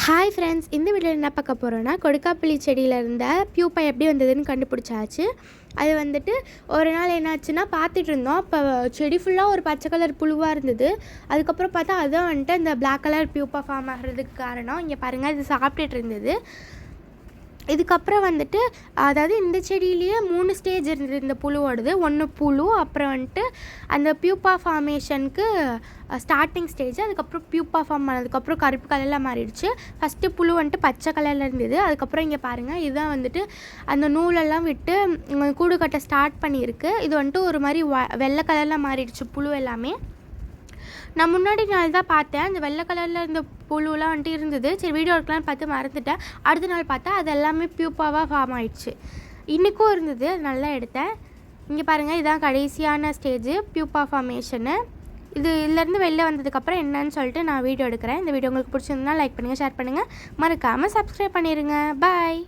Hi friends, இந்த வீடியோவில் என்ன பார்க்க போகிறோன்னா கொடுக்காப்புளி செடியில் இருந்த பியூப்பா எப்படி வந்ததுன்னு கண்டுபிடிச்சாச்சு. அது வந்துட்டு ஒரு நாள் என்னாச்சுன்னா பார்த்துட்டு இருந்தோம். அப்போ செடி ஃபுல்லாக ஒரு பச்சை கலர் புழுவாக இருந்தது. அதுக்கப்புறம் பார்த்தா அதுதான் வந்துட்டு இந்த பிளாக் கலர் பியூப்பா ஃபார்ம் ஆகிறதுக்கு காரணம். இங்கே பாருங்கள், இது சாப்பிட்டுட்டு இருந்தது. இதுக்கப்புறம் வந்துட்டு அதாவது இந்த செடியிலேயே 3 ஸ்டேஜ் இருந்தது இந்த புழுவோடது. ஒன்று புழு, அப்புறம் வந்துட்டு அந்த பியூப்பா ஃபார்மேஷனுக்கு ஸ்டார்டிங் ஸ்டேஜ், அதுக்கப்புறம் பியூப்பா ஃபார்ம் ஆனதுக்கப்புறம் கருப்பு கலரில் மாறிடுச்சு. ஃபஸ்ட்டு புழு வந்துட்டு பச்சை கலரில் இருந்தது. அதுக்கப்புறம் இங்கே பாருங்கள், இதுதான் வந்துட்டு அந்த நூலெல்லாம் விட்டு கூடு கட்ட ஸ்டார்ட் பண்ணியிருக்கு. இது வந்துட்டு ஒரு மாதிரி வெள்ளை கலரில் மாறிடுச்சு புழு எல்லாமே. நான் முன்னாடி நாள் தான் பார்த்தேன், அந்த வெள்ளை கலரில் இருந்த புழுலாம் வந்துட்டு இருந்தது. சரி வீடியோ எடுக்கலான்னு பார்த்து மறந்துட்டேன். அடுத்த நாள் பார்த்தா அது எல்லாமே பியூப்பாவாக ஃபார்ம் ஆகிடுச்சு. இன்றைக்கும் இருந்தது, அது நல்லா எடுத்தேன். இங்கே பாருங்கள், இதுதான் கடைசியான ஸ்டேஜு பியூப்பா ஃபார்மேஷனு. இதுலேருந்து வெளில வந்ததுக்கப்புறம் என்னன்னு சொல்லிட்டு நான் வீடியோ எடுக்கிறேன். இந்த வீடியோ உங்களுக்கு பிடிச்சிருந்தா லைக் பண்ணுங்கள், ஷேர் பண்ணுங்கள், மறக்காமல் சப்ஸ்கிரைப் பண்ணிடுங்க. பாய்.